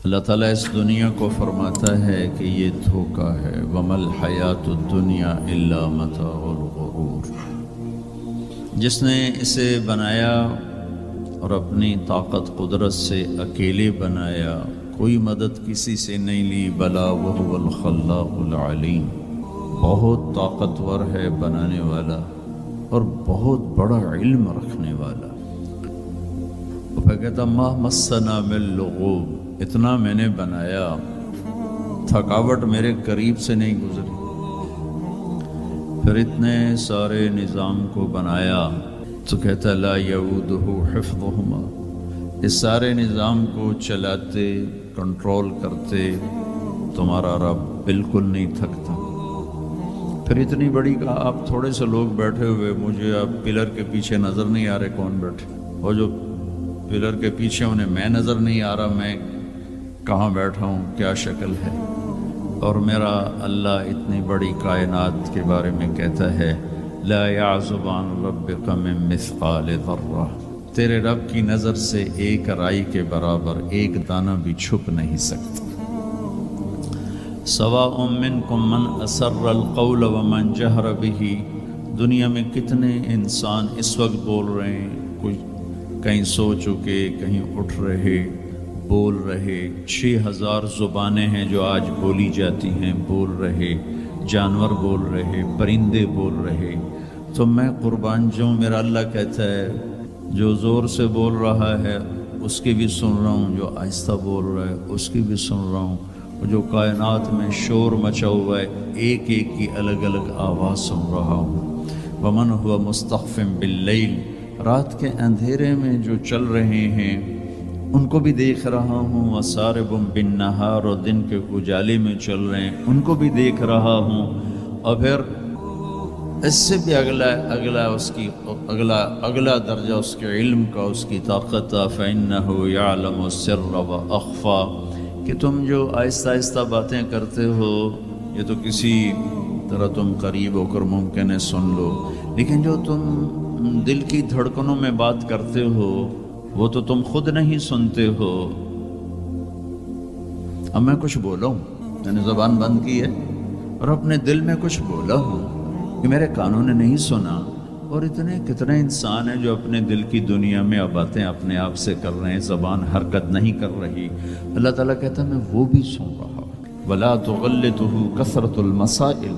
اللہ تعالیٰ اس دنیا کو فرماتا ہے کہ یہ دھوکہ ہے، وَمَا الْحَيَاةُ الدُّنْيَا إِلَّا مَتَاعُ الْغُرُورِ۔ جس نے اسے بنایا اور اپنی طاقت قدرت سے اکیلے بنایا، کوئی مدد کسی سے نہیں لی، بلا وَهُوَ الْخَلَّاقُ الْعَلِيمُ، بہت طاقتور ہے بنانے والا اور بہت بڑا علم رکھنے والا۔ وہ کہتا مَا مَسَّنَا مِن لُغُوبٍ، اتنا میں نے بنایا، تھکاوٹ میرے قریب سے نہیں گزری۔ پھر اتنے سارے نظام کو بنایا تو کہتا لا یعودہ حفظہما، اس سارے نظام کو چلاتے کنٹرول کرتے تمہارا رب بالکل نہیں تھکتا۔ پھر اتنی بڑی کہا آپ تھوڑے سے لوگ بیٹھے ہوئے، مجھے آپ پلر کے پیچھے نظر نہیں آ رہے کون بیٹھے، اور جو پلر کے پیچھے انہیں میں نظر نہیں آ رہا میں کہاں بیٹھا ہوں، کیا شکل ہے۔ اور میرا اللہ اتنی بڑی کائنات کے بارے میں کہتا ہے لا یعزب عن ربک من مثقال ذرہ، تیرے رب کی نظر سے ایک رائی کے برابر ایک دانہ بھی چھپ نہیں سکتا۔ سواء منکم من اسر القول ومن جہر بہ، دنیا میں کتنے انسان اس وقت بول رہے ہیں، کوئی کہیں سو چکے، کہیں اٹھ رہے، بول رہے۔ 6000 زبانیں ہیں جو آج بولی جاتی ہیں، بول رہے، جانور بول رہے، پرندے بول رہے۔ تو میں قربان جاؤں، میرا اللہ کہتا ہے جو زور سے بول رہا ہے اس کی بھی سن رہا ہوں، جو آہستہ بول رہا ہے اس کی بھی سن رہا ہوں، اور جو کائنات میں شور مچا ہوا ہے ایک ایک کی الگ الگ آواز سن رہا ہوں۔ ومن هو مستخف باللیل، رات کے اندھیرے میں جو چل رہے ہیں ان کو بھی دیکھ رہا ہوں، وسارب بالنہار، اور دن کے اجالے میں چل رہے ہیں ان کو بھی دیکھ رہا ہوں۔ اور پھر اس سے بھی اگلا درجہ اس کے علم کا، اس کی طاقت، فإنہ یعلم السر وأخفى، کہ تم جو آہستہ آہستہ باتیں کرتے ہو یہ تو کسی طرح تم قریب ہو کر ممکن ہے سن لو، لیکن جو تم دل کی دھڑکنوں میں بات کرتے ہو وہ تو تم خود نہیں سنتے ہو۔ اب میں کچھ بولا ہوں، میں نے زبان بند کی ہے اور اپنے دل میں کچھ بولا ہوں کہ میرے کانوں نے نہیں سنا، اور اتنے کتنے انسان ہیں جو اپنے دل کی دنیا میں اب باتیں اپنے آپ سے کر رہے ہیں، زبان حرکت نہیں کر رہی۔ اللہ تعالیٰ کہتا ہے میں وہ بھی سن رہا ہوں۔ وَلَا تُغَلِّطُهُ كَثْرَةُ الْمَسَائِلِ،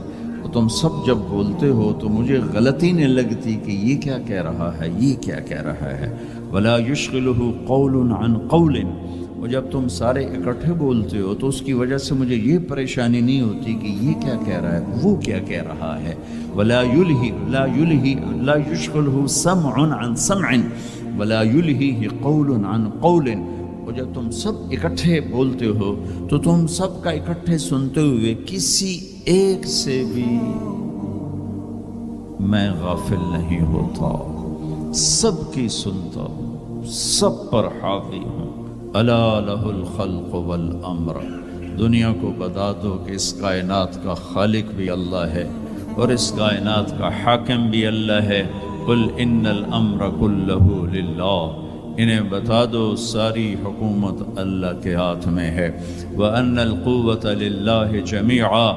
تم سب جب بولتے ہو تو مجھے غلطی نہیں لگتی کہ یہ کیا کہہ رہا ہے، یہ کیا کہہ رہا ہے۔ وَلَا يُشْغِلُهُ قَوْلٌ عَنْ قَوْلٍ، اور جب تم سارے اکٹھے بولتے ہو تو اس کی وجہ سے مجھے یہ پریشانی نہیں ہوتی کہ یہ کیا کہہ رہا ہے، وہ کیا کہہ رہا ہے۔ وَلَا يُشْغِلُهُ سَمْعٌ عَنْ سَمْعٍ وَلَا يُلْهِهِ قَوْلٌ عَنْ قَوْلٍ، اور جب تم سب اکٹھے بولتے ہو تو تم سب کا اکٹھے سنتے ہوئے کسی ایک سے بھی میں غافل نہیں ہوتا، سب کی سنتا ہوں، سب پر حاوی ہوں۔ الا لہ الخلق والامر، دنیا کو بتا دو کہ اس کائنات کا خالق بھی اللہ ہے اور اس کائنات کا حاکم بھی اللہ ہے۔ قل ان الامر کلہ للہ، انہیں بتا دو ساری حکومت اللہ کے ہاتھ میں ہے۔ وان القوۃ للہ جمیعا،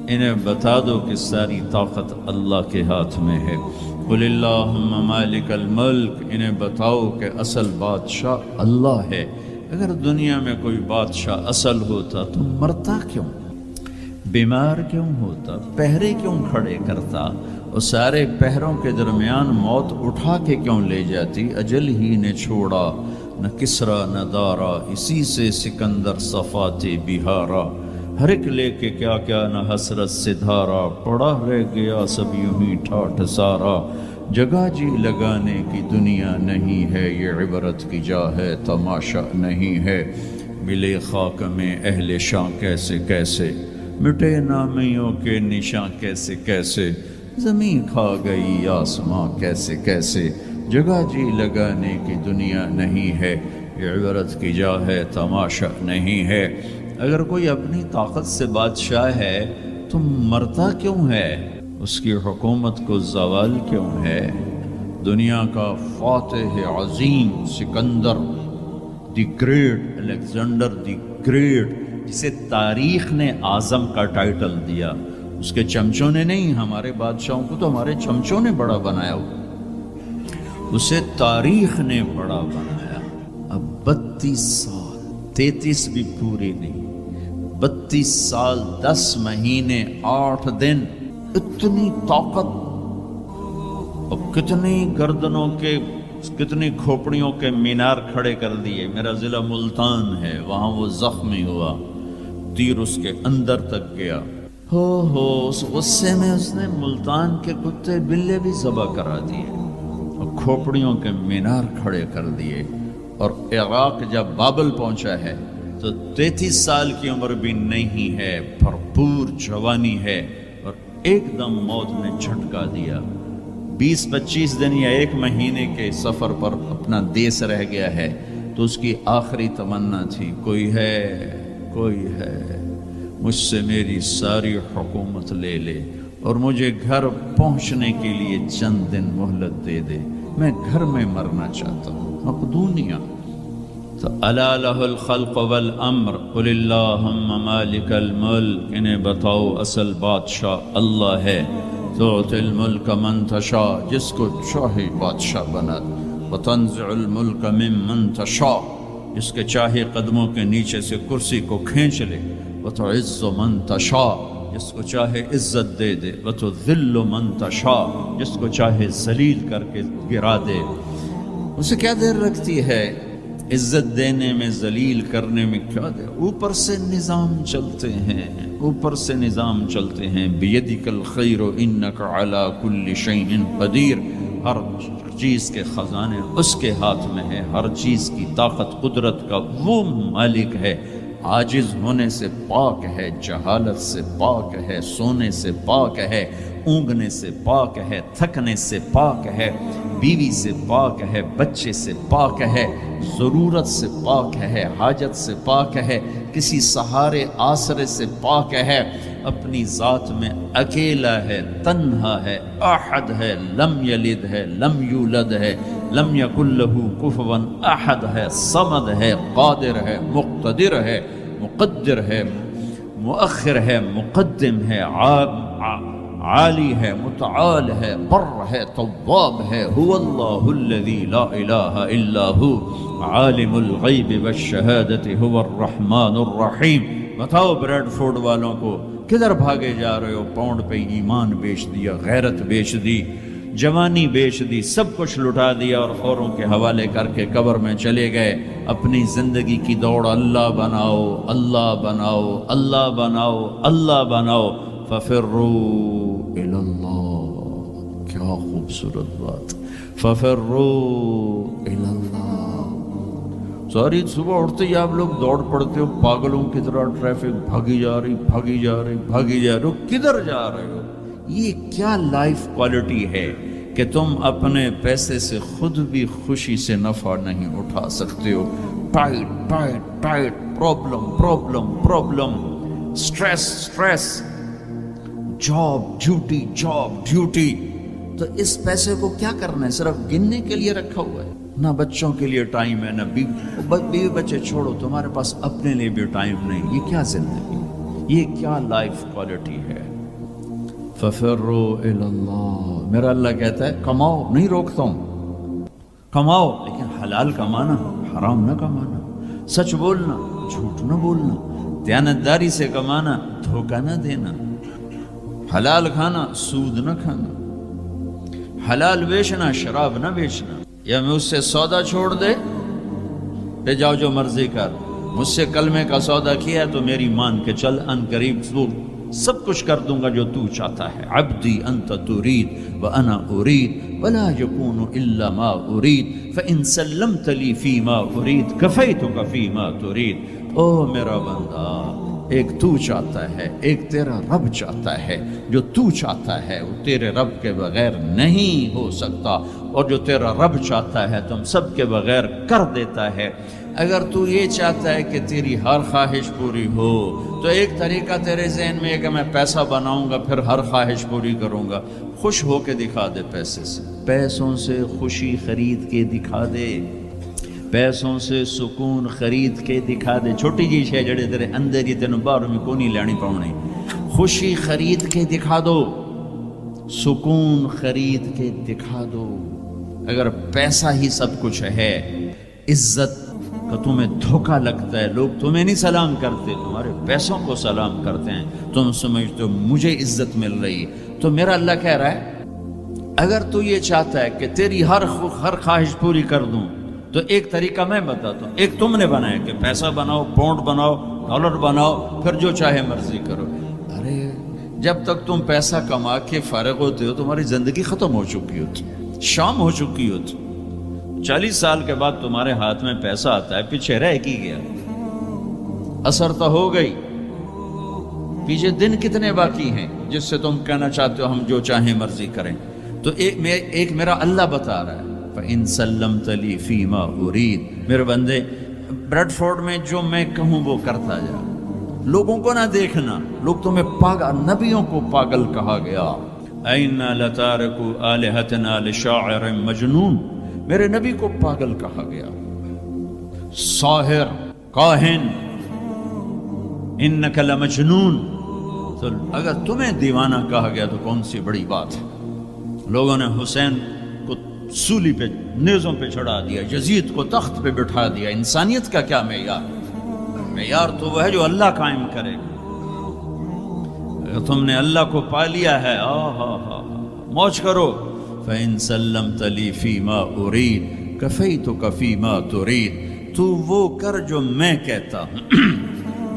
انہیں بتا دو کہ ساری طاقت اللہ کے ہاتھ میں ہے۔ قل اللہم مالک الملک، انہیں بتاؤ کہ اصل بادشاہ اللہ ہے۔ اگر دنیا میں کوئی بادشاہ اصل ہوتا تو مرتا کیوں، بیمار کیوں ہوتا، پہرے کیوں کھڑے کرتا، اور سارے پہروں کے درمیان موت اٹھا کے کیوں لے جاتی۔ اجل ہی نے چھوڑا نہ کسرا نہ دارا، اسی سے سکندر صفات بہارا، ہر ایک لے کے کیا کیا نہ حسرت سے دھارا، پڑا رہ گیا سب یوں ہی ٹھاٹھ سارا۔ جگہ جی لگانے کی دنیا نہیں ہے، یہ عبرت کی جا ہے تماشا نہیں ہے۔ ملے خاک میں اہل شاں کیسے کیسے، مٹے نامیوں کے نشاں کیسے کیسے، زمین کھا گئی آسماں کیسے کیسے۔ جگہ جی لگانے کی دنیا نہیں ہے، یہ عبرت کی جا ہے تماشا نہیں ہے۔ اگر کوئی اپنی طاقت سے بادشاہ ہے تو مرتا کیوں ہے، اس کی حکومت کو زوال کیوں ہے۔ دنیا کا فاتح عظیم Sikandar the great Alexander the great, جسے تاریخ نے اعظم کا ٹائٹل دیا، اس کے چمچوں نے نہیں، ہمارے بادشاہوں کو تو ہمارے چمچوں نے بڑا بنایا ہوا، اسے تاریخ نے بڑا بنایا۔ اب 32 سال، 33 بھی پوری نہیں، 32 سال 10 مہینے 8 دن، اتنی طاقت اور کتنی گردنوں کے، کتنی کھوپڑیوں کے مینار کھڑے کر دیے۔ میرا ضلع ملتان ہے، وہاں وہ زخمی ہوا، تیر اس کے اندر تک گیا، ہو اس غصے میں اس نے ملتان کے کتے بلے بھی ذبح کرا دیے اور کھوپڑیوں کے مینار کھڑے کر دیے۔ اور عراق جب بابل پہنچا ہے تو 33 سال کی عمر بھی نہیں ہے، بھرپور جوانی ہے، اور ایک دم موت نے جھٹکا دیا۔ 20-25 دن یا 1 مہینے کے سفر پر اپنا دیس رہ گیا ہے، تو اس کی آخری تمنا تھی، کوئی ہے مجھ سے میری ساری حکومت لے لے اور مجھے گھر پہنچنے کے لیے چند دن مہلت دے دے، میں گھر میں مرنا چاہتا ہوں۔ مقدونیہ تو الا لہ الخلق والامر قل اللہم مالک الملک، انہیں بتاؤ اصل بادشاہ اللہ ہے، تؤتی الملک من تشاء، جس کو چاہے بادشاہ بنا، وتنزع الملک ممن تشاء، جس کے چاہے قدموں کے نیچے سے کرسی کو کھینچ لے، وتعز من تشاء، جس کو چاہے عزت دے دے، وتذل من تشاء، جس کو چاہے ذلیل کر کے گرا دے۔ اسے کیا دیر رکھتی ہے عزت دینے میں، ذلیل کرنے میں، کیا دیر؟ اوپر سے نظام چلتے ہیں، اوپر سے نظام چلتے ہیں۔ بیدک الخیر انک علی کل شیء قدیر، ہر چیز کے خزانے اس کے ہاتھ میں ہے، ہر چیز کی طاقت قدرت کا وہ مالک ہے۔ عاجز ہونے سے پاک ہے، جہالت سے پاک ہے، سونے سے پاک ہے، اونگنے سے پاک ہے، تھکنے سے پاک ہے، بیوی سے پاک ہے، بچے سے پاک ہے، ضرورت سے پاک ہے، حاجت سے پاک ہے، کسی سہارے آسرے سے پاک ہے، اپنی ذات میں اکیلا ہے، تنہا ہے، احد ہے، لم یلد ہے، لم یولد ہے، لم یکن لہ کفوا احد ہے، صمد ہے، قادر ہے، مقتدر ہے، مقدر ہے، مؤخر ہے، مقدم ہے، عالی ہے، متعال ہے، بر ہے، تواب ہے، هو اللہ الذی لا الہ الا ہو عالم الغیب والشہادۃ هو الرحمن الرحیم۔ بتاؤ بریڈ فوڈ والوں کو، کدھر بھاگے جا رہے ہو؟ پاؤنڈ پہ ایمان بیچ دیا، غیرت بیچ دی، جوانی بیچ دی، سب کچھ لٹا دیا اور اوروں کے حوالے کر کے قبر میں چلے گئے۔ اپنی زندگی کی دوڑ اللہ بناؤ، اللہ بناؤ، اللہ بناؤ، اللہ بناؤ، ففروا الی اللہ۔ کیا خوبصورت بات، ففروا الی اللہ۔ ساری صبح اٹھتے ہی آپ لوگ دوڑ پڑتے ہو پاگلوں کی طرح، ٹریفک بھاگی جا رہی، بھاگی جا رہی، بھاگی جا رہے ہو، کدھر جا رہے ہو؟ یہ کیا لائف کوالٹی ہے کہ تم اپنے پیسے سے خود بھی خوشی سے نفع نہیں اٹھا سکتے ہو؟ Tight tight tight, problem problem problem, stress stress, job duty job duty. تو اس پیسے کو کیا کرنا ہے؟ صرف گننے کے لیے رکھا ہوا ہے؟ نہ بچوں کے لیے ٹائم ہے، نہ بیوی بچے چھوڑو، تمہارے پاس اپنے لیے بھی ٹائم نہیں۔ یہ کیا زندگی، یہ کیا لائف کوالٹی ہے؟ ففروا الی اللہ۔ میرا اللہ کہتا ہے کماؤ، نہیں روکتا ہوں، کماؤ لیکن حلال کمانا، حرام نہ کمانا، سچ بولنا، جھوٹ نہ بولنا، دیانتداری سے کمانا، دھوکہ نہ دینا، حلال کھانا، سود نہ کھانا، حلال بیچنا، شراب نہ بیچنا۔ یا میں اس سے سودا چھوڑ دے، لے جاؤ جو مرضی کر، مجھ سے کلمے کا سودا کیا تو میری مان کے چل، ان قریب سب کچھ کر دوں گا جو تو چاہتا ہے۔ عبدی انت ترید وانا ارید ولا یکون الا ما ارید فان سلمت لی فیما ارید کفیتک فیما ترید۔ او میرا بندہ، ایک تو چاہتا ہے، ایک تیرا رب چاہتا ہے۔ جو تو چاہتا ہے وہ تیرے رب کے بغیر نہیں ہو سکتا، اور جو تیرا رب چاہتا ہے تم سب کے بغیر کر دیتا ہے۔ اگر تو یہ چاہتا ہے کہ تیری ہر خواہش پوری ہو تو ایک طریقہ تیرے ذہن میں ہے کہ میں پیسہ بناؤں گا پھر ہر خواہش پوری کروں گا۔ خوش ہو کے دکھا دے، پیسے سے، پیسوں سے خوشی خرید کے دکھا دے، پیسوں سے سکون خرید کے دکھا دے، چھوٹی جی شے جڑے تیرے اندر ہی تینوں باہر میں کو نہیں لینی پاؤنی، خوشی خرید کے دکھا دو، سکون خرید کے دکھا دو۔ اگر پیسہ ہی سب کچھ ہے، عزت کا تمہیں دھوکہ لگتا ہے، لوگ تمہیں نہیں سلام کرتے، تمہارے پیسوں کو سلام کرتے ہیں، تم سمجھتے ہو مجھے عزت مل رہی، تو میرا اللہ کہہ رہا ہے اگر تو یہ چاہتا ہے کہ تیری ہر خواہش پوری کر دوں تو ایک طریقہ میں بتاتا ہوں۔ ایک تم نے بنایا کہ پیسہ بناؤ، پاؤنڈ بناؤ، ڈالر بناؤ، پھر جو چاہے مرضی کرو۔ ارے جب تک تم پیسہ کما کے فارغ ہوتے ہو تمہاری زندگی ختم ہو چکی ہوتی، شام ہو چکی ہوتی۔ 40 سال کے بعد تمہارے ہاتھ میں پیسہ آتا ہے، پیچھے رہ کی گیا، اثر تو ہو گئی، پیچھے دن کتنے باقی ہیں جس سے تم کہنا چاہتے ہو ہم جو چاہیں مرضی کریں۔ تو ایک میرا اللہ بتا رہا ہے فَإِن سَلَّمْتَ لِي فِي مَا أُرِيدُ، میرے بندے بریڈ فورڈ میں جو میں کہوں وہ کرتا جا، لوگوں کو نہ دیکھنا، لوگ تمہیں پاگل، نبیوں کو پاگل کہا گیا۔ أَإِنَّا لَتَارِكُو آلِهَتِنَا لِشَاعِرٍ مَجْنُونٍ، میرے نبی کو پاگل کہا گیا، ساحر، کاہن، اِنَّكَ لَمَجْنُونَ۔ تو اگر تمہیں دیوانہ کہا گیا تو کون سی بڑی بات ہے۔ لوگوں نے حسین کو سولی پہ، نیزوں پہ چڑھا دیا، یزید کو تخت پہ بٹھا دیا۔ انسانیت کا کیا معیار؟ معیار تو وہ ہے جو اللہ قائم کرے گا۔ اگر تم نے اللہ کو پا لیا ہے، موج کرو۔ فَإِن سَلَّمْتَ لِي فِي مَا أُرِيدُ كَفَيْتُكَ فِي مَا تُرِيدُ، تو وہ کر جو میں کہتا ہوں،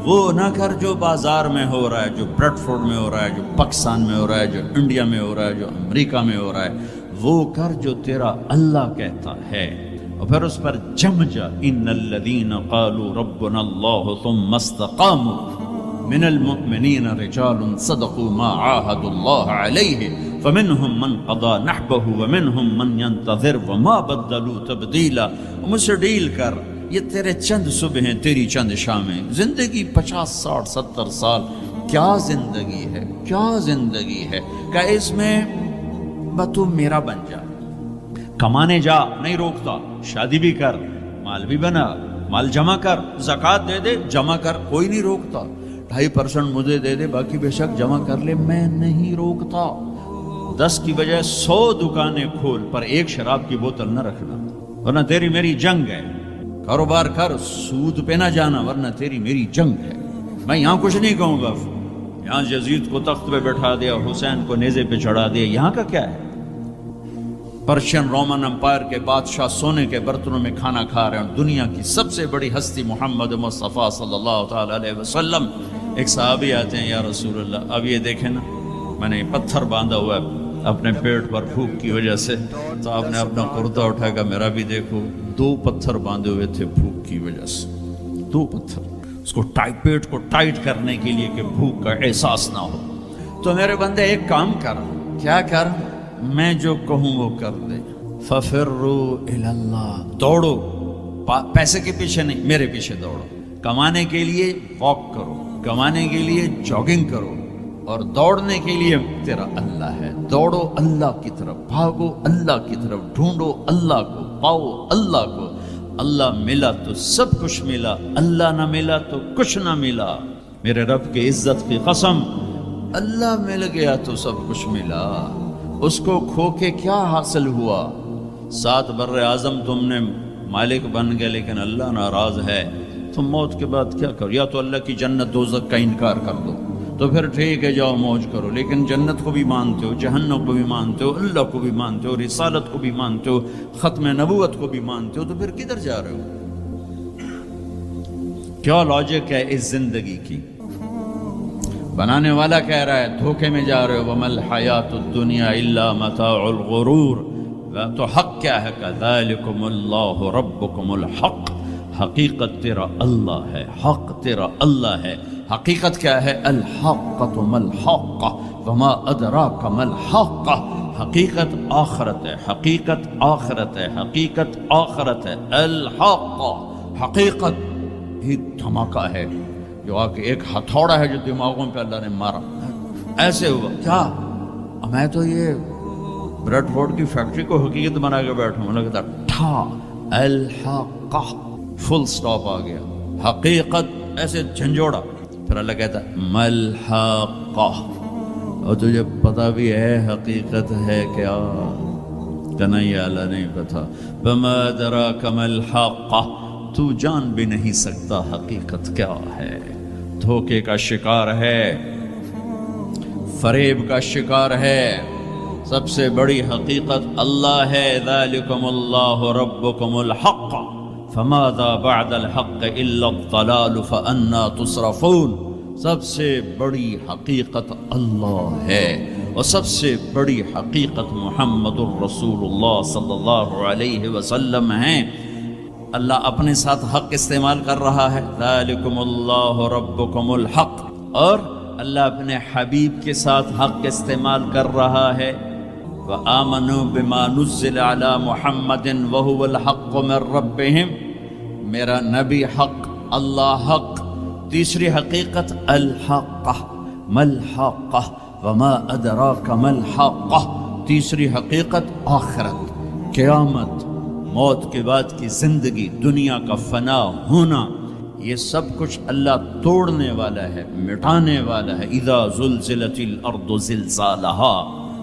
وہ نہ کر جو بازار میں ہو رہا ہے، جو بریڈ فورڈ میں ہو رہا ہے، جو پاکستان میں ہو رہا ہے، جو انڈیا میں ہو رہا ہے، جو امریکہ میں ہو رہا ہے، وہ کر جو تیرا اللہ کہتا ہے، اور پھر اس پر جم جا۔ ان الذین قالوا ربنا اللہ ثم استقاموا من المؤمنین رجال صدقوا ما عاهدوا اللہ علیہ فمنهم من قضى نحبه ومنهم من ينتظر وما بدلوا تبدیلا۔ مجھ سے ڈیل کر، یہ تیرے چند صبح ہیں، تیری چند شامیں، زندگی 50 60 70 سال، کیا زندگی ہے، کیا زندگی ہے کہ اس میں تو میرا بن جا، کمانے جا، نہیں روکتا، شادی بھی کر، مال بھی بنا، مال جمع کر، زکوٰۃ دے دے، جمع کر، کوئی نہیں روکتا، 2.5% مجھے دے دے، باقی بے شک جمع کر لے، میں نہیں روکتا۔ 10 کی بجائے 100 دکانیں کھول، پر ایک شراب کی بوتل نہ رکھنا، ورنہ تیری میری جنگ ہے۔ کاروبار کر، سود پہ نہ جانا، ورنہ تیری میری جنگ ہے۔ میں یہاں کچھ نہیں کہوں گا، یہاں یزید کو تخت پہ بٹھا دیا، حسین کو نیزے پہ چڑھا دیا، یہاں کا کیا ہے؟ پرشین رومن امپائر کے بادشاہ سونے کے برتنوں میں کھانا کھا رہے ہیں، دنیا کی سب سے بڑی ہستی محمد مصطفیٰ صلی اللہ تعالی علیہ وسلم۔ ایک صحابی آتے ہیں، یا رسول اللہ، اب یہ دیکھیں نا، میں نے پتھر باندھا ہوا ہے اپنے پیٹ پر بھوک کی وجہ سے، تو آپ نے اپنا کرتا اٹھا کر میرا بھی دیکھو، 2 پتھر باندھے ہوئے تھے بھوک کی وجہ سے، 2 پتھر، اس کو پیٹ کو ٹائٹ کرنے کے لیے کہ بھوک کا احساس نہ ہو۔ تو میرے بندے ایک کام کر، کیا کر؟ میں جو کہوں وہ کر دے۔ فَفِرُّوا إِلَى اللَّهِ، دوڑو، پیسے کے پیچھے نہیں، میرے پیچھے دوڑو۔ کمانے کے لیے واک کرو، کمانے کے لیے جاگنگ کرو، اور دوڑنے کے لیے تیرا اللہ ہے۔ دوڑو اللہ کی طرف، بھاگو اللہ کی طرف، ڈھونڈو اللہ کو، پاؤ اللہ کو۔ اللہ ملا تو سب کچھ ملا، اللہ نہ ملا تو کچھ نہ ملا۔ میرے رب کی عزت کی قسم، اللہ مل گیا تو سب کچھ ملا، اس کو کھو کے کیا حاصل ہوا؟ 7 بر اعظم تم نے مالک بن گئے، لیکن اللہ ناراض ہے، تم موت کے بعد کیا کرو؟ یا تو اللہ کی جنت دوزخ کا انکار کر دو، تو پھر ٹھیک ہے جاؤ موج کرو، لیکن جنت کو بھی مانتے ہو، جہنم کو بھی مانتے ہو، اللہ کو بھی مانتے ہو، رسالت کو بھی مانتے ہو، ختم نبوت کو بھی مانتے ہو، تو پھر کدھر جا رہے ہو؟ کیا لاجک ہے اس زندگی کی؟ بنانے والا کہہ رہا ہے دھوکے میں جا رہے ہو، وَمَا الْحَيَاةُ الدُّنْيَا إِلَّا مَتَاعُ الْغُرُورِ، تو حق کیا ہے؟ كَذَلِكُمُ اللَّهُ رَبُّكُمُ الْحَقِّ، حقیقت تیرا اللہ ہے، حق تیرا اللہ ہے۔ حقیقت کیا ہے؟ الحقۃ ما الحق وما ادراک ما الحق، حقیقت آخرت ہے، حقیقت آخرت ہے، حقیقت آخرت ہے۔ الحق، حقیقت ہی دھماکہ ہے، جو آ کے ایک ہتھوڑا ہے جو دماغوں پہ اللہ نے مارا، ایسے ہوا کیا؟ میں تو یہ بریڈ فورڈ کی فیکٹری کو حقیقت بنا کے بیٹھوں، لگتا ٹھا الحق، حقہ، فل سٹاپ آ گیا، حقیقت ایسے جھنجھوڑا، پھر اللہ کہتا مل حقہ، اور تجھے پتہ بھی ہے حقیقت ہے کیا؟ کنیا اللہ نہیں پتا، وما ادراک مل حقہ، تو جان بھی نہیں سکتا حقیقت کیا ہے، دھوکے کا شکار ہے، فریب کا شکار ہے، سب سے بڑی حقیقت اللہ ہے، ذالکم اللہ ربکم الحق فماذا بعد الحق الا الضلال فانا تصرفون، سب سے بڑی حقیقت اللہ ہے، اور سب سے بڑی حقیقت محمد الرسول اللہ صلی اللہ علیہ وسلم ہیں۔ اللہ اپنے ساتھ حق استعمال کر رہا ہے، ذالکم اللہ ربکم الحق، اور اللہ اپنے حبیب کے ساتھ حق استعمال کر رہا ہے، وآمنوا بما نزل علی محمد وہو الحق من ربہم، میرا نبی حق، اللہ حق۔ تیسری حقیقت الحق، مل حق وما ادراک مل حق، تیسری حقیقت آخرت، قیامت، موت کے بعد کی زندگی، دنیا کا فنا ہونا، یہ سب کچھ اللہ توڑنے والا ہے، مٹانے والا ہے۔ اذا زلزلت الارض زلزالہا،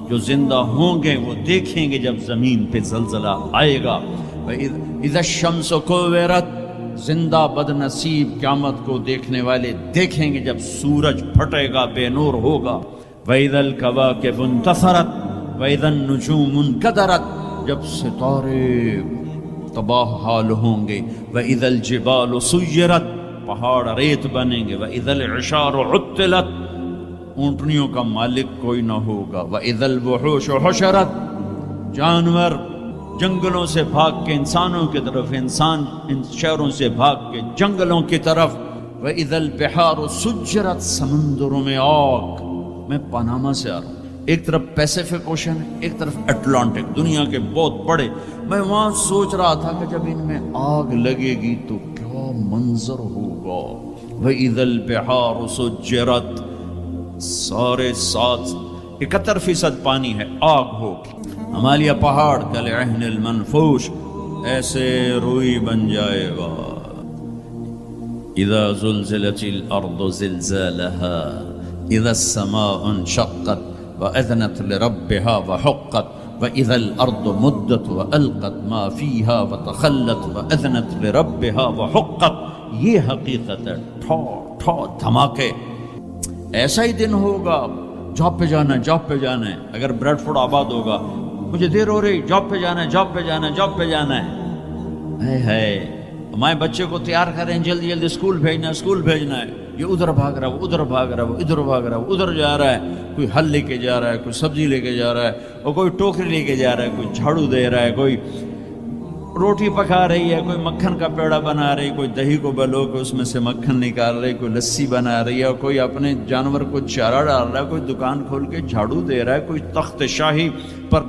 جو زندہ ہوں گے وہ دیکھیں گے جب زمین پہ زلزلہ آئے گا۔ اذا الشمس کورت، زندہ بد نصیب قیامت کو دیکھنے والے دیکھیں گے جب سورج پھٹے گا، بے نور ہوگا۔ وَإِذَا الْكَوَاكِبُ انتَثَرَتْ وَإِذَا النُّجُومُ انْكَدَرَتْ، جب ستارے تباہ حال ہوں گے۔ وَإِذَا الْجِبَالُ سُيِّرَتْ، پہاڑ ریت بنیں گے۔ وَإِذَا الْعِشَارُ عُطِّلَتْ، اونٹنیوں کا مالک کوئی نہ ہوگا۔ وَإِذَا الْوُحُوشُ حُشِرَتْ، جانور جنگلوں سے بھاگ کے انسانوں کی طرف، انسان ان شہروں سے بھاگ کے جنگلوں کی طرف۔ وَإِذَا الْبِحَارُ سُجِّرَتْ، سمندروں میں آگ۔ میں پاناما سے آ رہا ہوں، ایک طرف پیسیفک اوشن ہے، ایک طرف اٹلانٹک، دنیا کے بہت بڑے۔ میں وہاں سوچ رہا تھا کہ جب ان میں آگ لگے گی تو کیا منظر ہوگا۔ وَإِذَا الْبِحَارُ سُجِّرَتْ، سارے 71% پانی ہے، آگ ہوگی۔ ہمالیہ پہاڑ کالعہن المنفوش، ایسے روئی بن جائے گا۔ اذا زلزلت الارض زلزالها اذا السماء انشقت واذنت لربها وحقت واذا الارض مدت والقت ما فيها وتخلت واذنت لربها وحقت، یہ حقیقت ہے، ٹھو ٹھو دھماکے۔ ایسا ہی دن ہوگا، جاب پہ جانا ہے، جاب پہ جانا ہے۔ اگر بریڈ فورڈ آباد ہوگا، مجھے دیر ہو رہی، جاب پہ جانا ہے، جاب پہ جانا ہے، جاب پہ جانا ہے۔ ہے مائیں بچے کو تیار کریں، جلدی جلدی اسکول بھیجنا ہے، اسکول بھیجنا ہے۔ یہ ادھر بھاگ رہا ہے، وہ ادھر بھاگ رہا ہے، وہ ادھر بھاگ رہا ہے، وہ ادھر جا رہا ہے، کوئی حل لے کے جا رہا ہے، کوئی سبزی لے کے جا رہا ہے، اور کوئی ٹوکری لے کے جا رہا ہے، کوئی جھاڑو دے رہا ہے، کوئی روٹی پکا رہی ہے، کوئی مکھن کا پیڑا بنا رہی، کوئی دہی کو بلو کے اس میں سے مکھن نکال رہی، کوئی لسی بنا رہی ہے، اور کوئی اپنے جانور کو چارہ ڈال رہا ہے، کوئی دکان کھول کے جھاڑو دے رہا ہے، کوئی تخت شاہی پر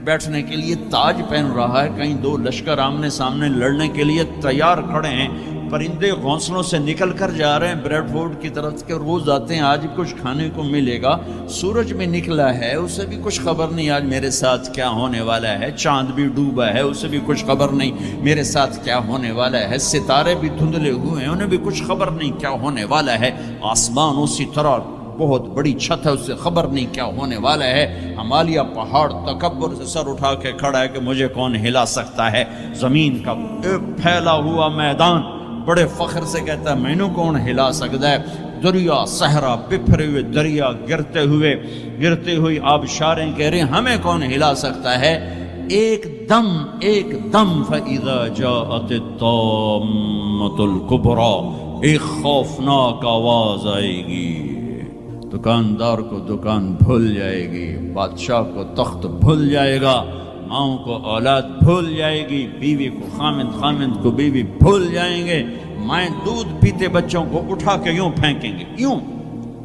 بیٹھنے کے لیے تاج پہن رہا ہے، کہیں دو لشکر آمنے سامنے لڑنے کے لیے تیار کھڑے ہیں، پرندے گھونسلوں سے نکل کر جا رہے ہیں بریڈ فورڈ کی طرف کے، روز آتے ہیں، آج کچھ کھانے کو ملے گا۔ سورج بھی نکلا ہے، اسے بھی کچھ خبر نہیں آج میرے ساتھ کیا ہونے والا ہے۔ چاند بھی ڈوبا ہے، اسے بھی کچھ خبر نہیں میرے ساتھ کیا ہونے والا ہے۔ ستارے بھی دھندلے ہوئے ہیں، انہیں بھی کچھ خبر نہیں کیا ہونے والا ہے۔ آسمان اسی طرح بہت بڑی چھت ہے، اسے خبر نہیں کیا ہونے والا ہے۔ ہمالیہ پہاڑ تکبر سے سر اٹھا کے کھڑا ہے کہ مجھے کون ہلا سکتا ہے۔ زمین کا ایک پھیلا ہوا میدان بڑے فخر سے کہتا ہے میں نے کون ہلا سکتا ہے۔ دریا صحرا، بکھرے ہوئے دریا، گرتے ہوئی آبشاریں کہہ رہے ہیں ہمیں کون ہلا سکتا ہے۔ ایک دم فَإِذَا جَاءَتِ الطَّامَّةُ الْكُبْرَى، ایک خوفناک آواز آئے گی۔ دکاندار کو دکان بھول جائے گی، بادشاہ کو تخت بھول جائے گا، ماؤں کو اولاد بھول جائے گی، بیوی کو خامند کو بیوی بھول جائیں گے۔ مائیں دودھ پیتے بچوں کو اٹھا کے یوں پھینکیں گے، یوں۔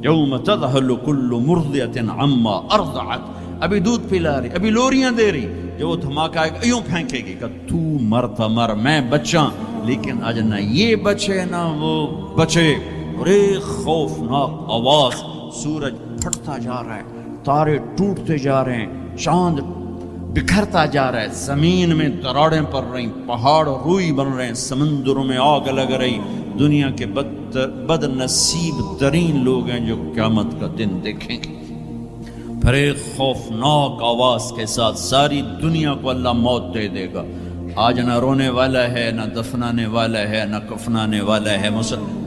یوم تذہل کل مرضعۃ عما ارضعت، ابھی دودھ پلا رہی، ابھی لوریاں دے رہی، جب وہ دھماکہ آئے گا یوں پھینکے گی کہ تو مرتا مر، میں بچاں، لیکن آج نہ یہ بچے نہ وہ بچے۔ اور ایک خوفناک آواز، سورج پھٹتا جا رہا ہے، تارے ٹوٹتے جا رہے ہیں، چاند بکھرتا جا رہا ہے، زمین میں دراڑیں پڑ رہی، پہاڑ روئی بن رہے ہیں، سمندروں میں آگ لگ رہی. دنیا کے بد نصیب ترین لوگ ہیں جو قیامت کا دن دیکھیں گے. پھر ایک خوفناک آواز کے ساتھ ساری دنیا کو اللہ موت دے دے گا. آج نہ رونے والا ہے، نہ دفنانے والا ہے، نہ کفنانے والا ہے.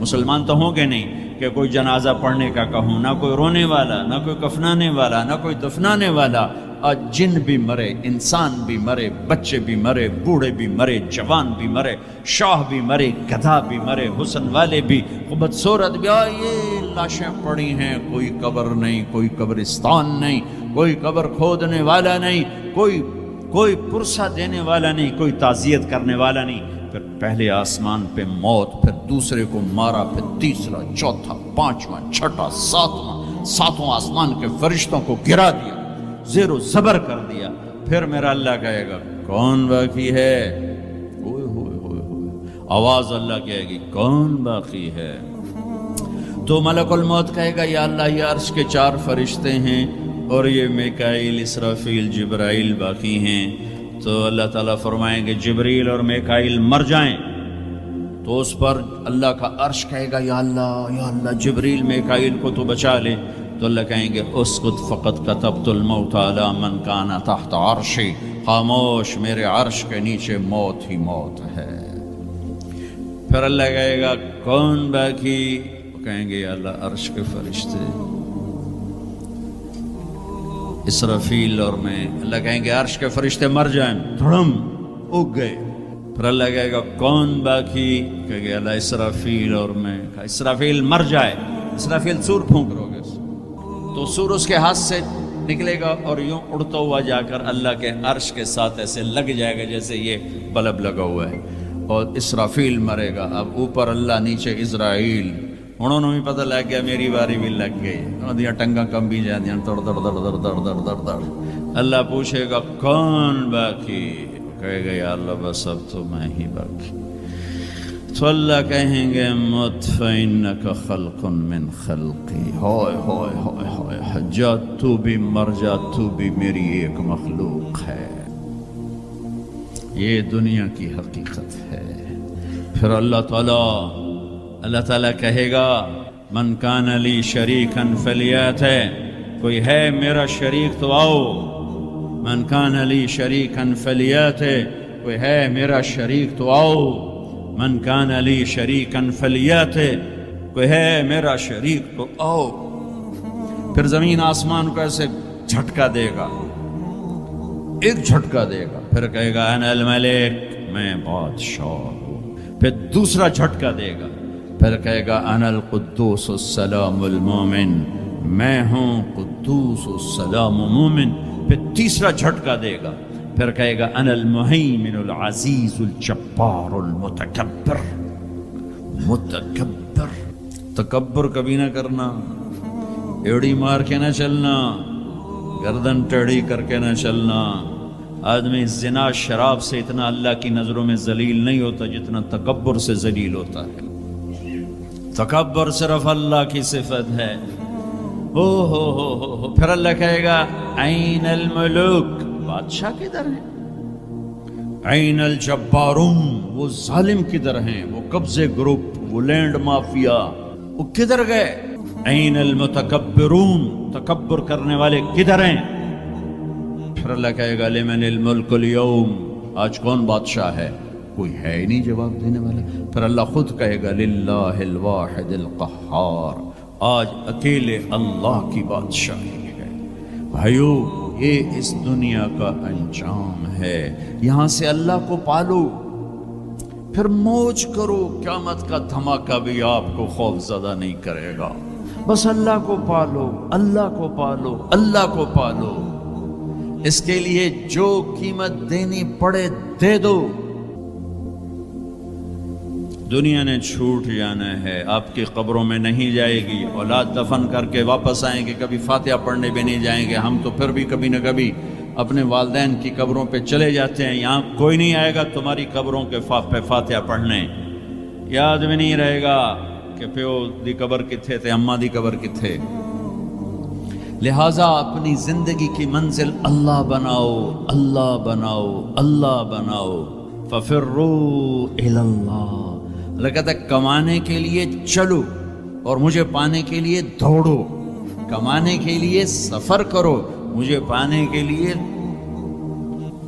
مسلمان تو ہوں گے نہیں کہ کوئی جنازہ پڑھنے کا کہوں، نہ کوئی رونے والا، نہ کوئی کفنانے والا، نہ کوئی دفنانے والا. آج جن بھی مرے، انسان بھی مرے، بچے بھی مرے، بوڑھے بھی مرے، جوان بھی مرے، شاہ بھی مرے، گدھا بھی مرے، حسن والے بھی، بدصورت بھی. یہ لاشیں پڑی ہیں، کوئی قبر نہیں، کوئی قبرستان نہیں، کوئی قبر کھودنے والا نہیں، کوئی پرسہ دینے والا نہیں، کوئی تعزیت کرنے والا نہیں. پھر پہلے آسمان پہ موت، پھر دوسرے کو مارا، پھر تیسرا، چوتھا، پانچواں، چھٹا، ساتواں آسمان کے فرشتوں کو گرا دیا، زیر و زبر کر دیا. پھر میرا اللہ کہے گا کون باقی ہے؟ ہوئے ہوئے ہوئے ہوئے، آواز اللہ کہے گی کون باقی ہے؟ تو ملک الموت کہے گا یا اللہ یہ عرش کے 4 فرشتے ہیں اور یہ میکائیل، اسرافیل، جبرائیل باقی ہیں. تو اللہ تعالیٰ فرمائیں گے جبریل اور میکائیل مر جائیں. تو اس پر اللہ کا عرش کہے گا یا اللہ جبریل میکائیل کو تو بچا لے. تو اللہ کہیں گے اسکت فقط کتبت الموت علی من کان تحت عرشی، خاموش، میرے عرش کے نیچے موت ہی موت ہے. پھر اللہ کہے گا کون باقی؟ کہیں گے یا اللہ عرش کے فرشتے، اسرافیل اور میں. اللہ کہیں گے عرش کے فرشتے مر جائیں، دھڑم اگ گئے. پھر اللہ کہے گا کون باقی؟ کہیں گے اللہ اسرافیل اور میں. اسرافیل مر جائے، اسرافیل سور پھونک رہو گے تو سور اس کے ہاتھ سے نکلے گا اور یوں اڑتا ہوا جا کر اللہ کے عرش کے ساتھ ایسے لگ جائے گا جیسے یہ بلب لگا ہوا ہے. اور اسرافیل مرے گا. اب اوپر اللہ، نیچے اسرائیل. انہوں نے بھی پتہ لگ گیا میری باری بھی لگ گئی. دیا ٹنگا کم بھی جاتی ہیں، در در در در در در در در. اللہ پوچھے گا کون باقی؟ کہے گا یا اللہ بس اب تو میں ہی باقی. تو اللہ کہیں گے مت فإنک خلق من خلقی. ہائے ہائے ہائے ہائے، جا تو بھی مر جا، تو بھی میری ایک مخلوق ہے. یہ دنیا کی حقیقت ہے. پھر اللہ تعالیٰ کہے گا من کان لی شریکا فلیات، کوئی ہے میرا شریک تو آؤ. من کان لی شریکا فلیات، کوئی ہے میرا شریک تو آؤ. من کان لی شریکا فلیات، کوئی ہے میرا شریک تو آؤ. پھر زمین آسمان کو ایسے جھٹکا دے گا، ایک جھٹکا دے گا. پھر کہے گا انا الملک، میں بادشاہ ہوں. پھر دوسرا جھٹکا دے گا. پھر کہے گا انا القدوس السلام المومن، میں ہوں قدوس السلام مومن. پھر تیسرا جھٹکا دے گا. پھر کہے گا انا المہیمن العزیز الجبار المتکبر. متکبر، تکبر کبھی نہ کرنا، ایڑی مار کے نہ چلنا، گردن ٹیڑھی کر کے نہ چلنا. آدمی زنا شراب سے اتنا اللہ کی نظروں میں ذلیل نہیں ہوتا جتنا تکبر سے ذلیل ہوتا ہے. تکبر صرف اللہ کی صفت ہے. ہو. پھر اللہ کہے گا این الملوک، بادشاہ کدھر ہیں؟ این الجبارون، وہ ظالم کدھر ہیں؟ وہ قبضے گروپ، وہ لینڈ مافیا، وہ کدھر گئے؟ این المتکبرون، تکبر کرنے والے کدھر ہیں؟ پھر اللہ کہے گا لمن الملک اليوم، آج کون بادشاہ ہے؟ کوئی ہے ہی نہیں جواب دینے والا. پھر اللہ خود کہے گا للہ الواحد القہار، آج اکیلے اللہ کی بادشاہی ہے. بھائیو، یہ اس دنیا کا انجام ہے. یہاں سے اللہ کو پالو، پھر موج کرو. قیامت کا دھماکہ بھی آپ کو خوف زدہ نہیں کرے گا. بس اللہ کو پالو، اللہ کو پالو، اللہ کو پالو. اس کے لیے جو قیمت دینی پڑے دے دو. دنیا نے چھوٹ جانا ہے، آپ کی قبروں میں نہیں جائے گی. اولاد دفن کر کے واپس آئیں گے، کبھی فاتحہ پڑھنے بھی نہیں جائیں گے. ہم تو پھر بھی کبھی نہ کبھی اپنے والدین کی قبروں پہ چلے جاتے ہیں. یہاں کوئی نہیں آئے گا تمہاری قبروں کے پہ فاتحہ پڑھنے. یاد بھی نہیں رہے گا کہ پیو دی قبر کتھے تے، اماں دی قبر کتھے. لہٰذا اپنی زندگی کی منزل اللہ بناؤ، اللہ بناؤ، اللہ بناؤ۔ ففروا الی اللہ، اللہ کہتا ہے کمانے کے لیے چلو اور مجھے پانے کے لیے دوڑو، کمانے کے لیے سفر کرو، مجھے پانے کے لیے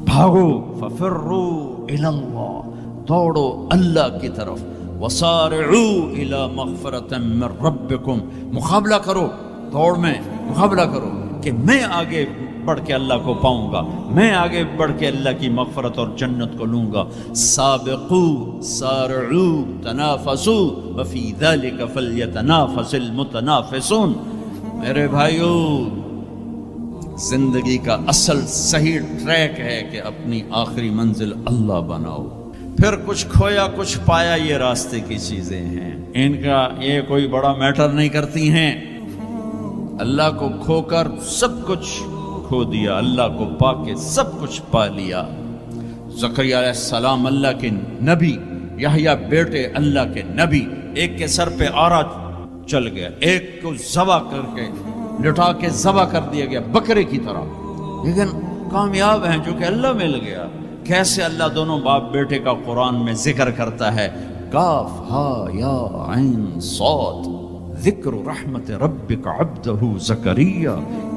بھاگو۔ ففروا الی اللہ، دوڑو اللہ کی طرف۔ وسارعوا الی مغفرۃ من ربکم، مقابلہ کرو، دوڑ میں مقابلہ کرو کہ میں آگے بڑھ کے اللہ کو پاؤں گا، میں آگے بڑھ کے اللہ کی مغفرت اور جنت کو لوں گا۔ سابقوا سارعوا تنافسوا وفی ذلک فلیتنافس المتنافسون۔ میرے بھائیو، زندگی کا اصل صحیح ٹریک ہے کہ اپنی آخری منزل اللہ بناؤ، پھر کچھ کھویا کچھ پایا یہ راستے کی چیزیں ہیں، ان کا یہ کوئی بڑا میٹر نہیں کرتی ہیں۔ اللہ کو کھو کر سب کچھ کھو دیا، اللہ کو پا کے سب کچھ پا لیا۔ زکریا علیہ السلام اللہ کے نبی، یحییٰ بیٹے اللہ کے نبی، ایک کے سر پہ آرا چل گیا، ایک کو ذبح کر کے لٹا کے ذبح کر دیا گیا بکرے کی طرح، لیکن کامیاب ہیں جو کہ اللہ مل گیا۔ کیسے اللہ دونوں باپ بیٹے کا قرآن میں ذکر کرتا ہے، کاف ہا یا عین صاد، ذکر رحمت ربک عبدہ زکریا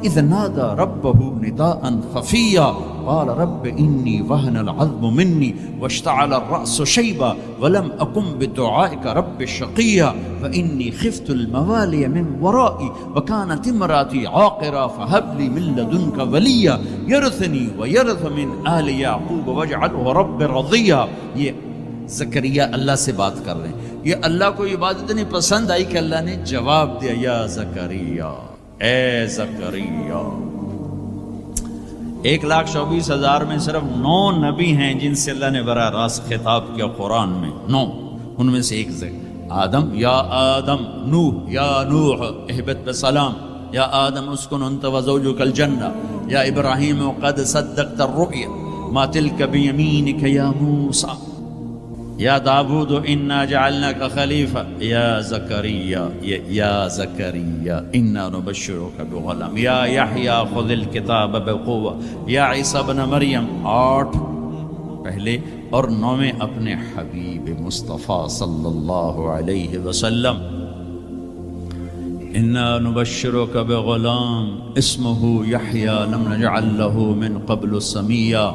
اذ نادى ربہ نداء خفیا قال رب انی وہن العظم منی واشتعل الرأس شیبا ولم اکن بدعائک رب شقیا فانی خفت الموالی من ورائی وکانت امراتی عاقرا فہب لی من لدنک ولیا یرثنی ویرث من آل یعقوب واجعلہ رب رضیا۔ یہ زکریا اللہ سے بات کر رہے ہیں، یہ اللہ کو یہ بات اتنی پسند آئی کہ اللہ نے جواب دیا، یا زکریا، اے زکریا۔ 1,24,000 میں صرف 9 نبی ہیں جن سے اللہ نے براہ راست خطاب کیا قرآن میں، 9، ان میں سے ایک آدم، یا آدم، نوح، یا نوح اہبط بسلام، یا آدم اسکن انت وزوجک الجنہ، یا ابراہیم قد صدقت الرؤیا ما تلک بیمینک یا موسیٰ، یا داود انا جعلناک خلیفہ، یا زکریا، یا زکریا انا نبشرک بغلام، یا یحییٰ خذ الکتاب بقوہ، یا عیسیٰ ابن مریم۔ 8 پہلے اور 9 اپنے حبیب مصطفیٰ صلی اللہ علیہ وسلم۔ انا نبشرک بغلام اسمہ یحییٰ لم نجعل لہ من قبل سمیا۔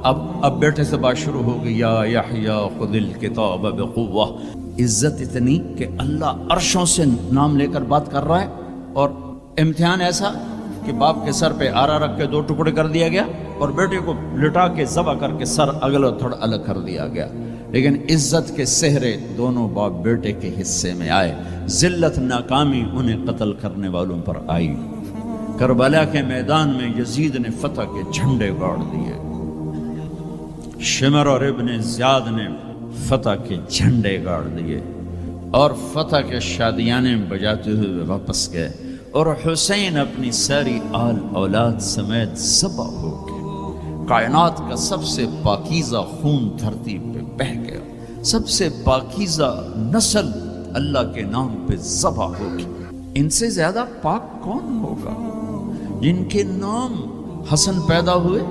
اب بیٹے سے بات شروع ہو گئی، یا یحییٰ خذ الکتاب بقوہ۔ عزت اتنی کہ اللہ عرشوں سے نام لے کر بات کر رہا ہے، اور امتحان ایسا کہ باپ کے سر پہ آرا رکھ کے 2 ٹکڑے کر دیا گیا اور بیٹے کو لٹا کے ذبح کر کے سر اگلا تھوڑا الگ کر دیا گیا، لیکن عزت کے سہرے دونوں باپ بیٹے کے حصے میں آئے۔ ذلت ناکامی انہیں قتل کرنے والوں پر آئی۔ کربلا کے میدان میں یزید نے فتح کے جھنڈے گاڑ دیے، شمر اور ابن زیاد نے فتح کے جھنڈے گاڑ دیے اور فتح کے شادیانے بجاتے ہوئے واپس گئے، اور حسین اپنی ساری آل اولاد سمیت ذبح ہو گئے۔ کائنات کا سب سے پاکیزہ خون دھرتی پہ بہہ گیا، سب سے پاکیزہ نسل اللہ کے نام پہ ذبح ہو گئی۔ ان سے زیادہ پاک کون ہوگا؟ جن کے نام حسن پیدا ہوئے،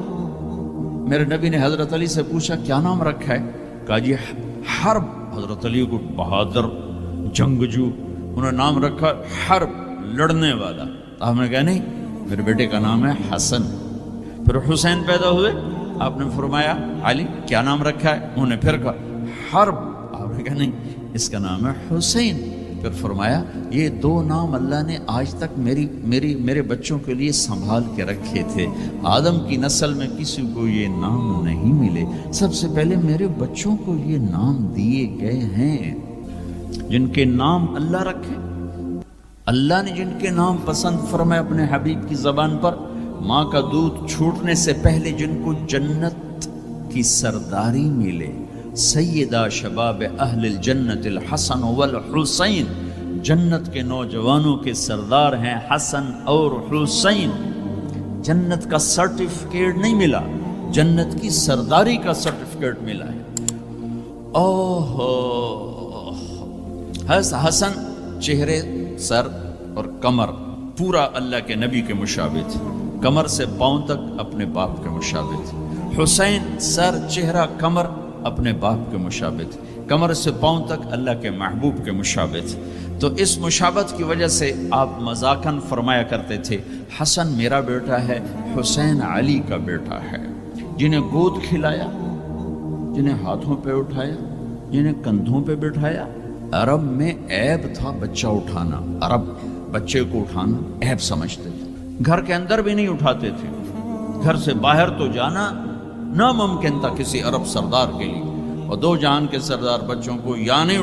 میرے نبی نے حضرت علی سے پوچھا کیا نام رکھا ہے؟ کہا جی حرب۔ حضرت علی کو بہادر جنگجو، انہوں نے نام رکھا حرب، لڑنے والا۔ آپ نے کہا نہیں، میرے بیٹے کا نام ہے حسن۔ پھر حسین پیدا ہوئے، آپ نے فرمایا علی کیا نام رکھا ہے؟ انہوں نے پھر کہا حرب۔ آپ نے کہا نہیں، اس کا نام ہے حسین۔ پھر فرمایا یہ 2 نام اللہ نے آج تک میرے بچوں کے لیے سنبھال کے رکھے تھے، آدم کی نسل میں کسی کو یہ نام نہیں ملے، سب سے پہلے میرے بچوں کو یہ نام دیے گئے ہیں۔ جن کے نام اللہ رکھے، اللہ نے جن کے نام پسند فرمائے اپنے حبیب کی زبان پر، ماں کا دودھ چھوٹنے سے پہلے جن کو جنت کی سرداری ملے، سیدہ شباب اہل الجنت الحسن والحسین، جنت کے نوجوانوں کے سردار ہیں حسن اور حسین۔ جنت کا سرٹیفکیٹ نہیں ملا، جنت کی سرداری کا سرٹیفکیٹ ملا ہے۔ حسن چہرے، سر اور کمر پورا اللہ کے نبی کے مشابہ تھے، کمر سے پاؤں تک اپنے باپ کے مشابہ تھے۔ حسین سر چہرہ کمر اپنے باپ کے مشابہ تھے، کمر سے پاؤں تک اللہ کے محبوب کے مشابہ تھے۔ تو اس مشابہت کی وجہ سے آپ مذاقاً فرمایا کرتے تھے حسن میرا بیٹا ہے، حسین علی کا بیٹا ہے۔ جنہیں گود کھلایا، جنہیں ہاتھوں پہ اٹھایا، جنہیں کندھوں پہ بٹھایا۔ عرب میں عیب تھا بچہ اٹھانا، عرب بچے کو اٹھانا عیب سمجھتے تھے، گھر کے اندر بھی نہیں اٹھاتے تھے، گھر سے باہر تو جانا ناممکن تھا کسی عرب سردار کے لیے، اور دو جہان کے سردار بچوں کو یا نہیں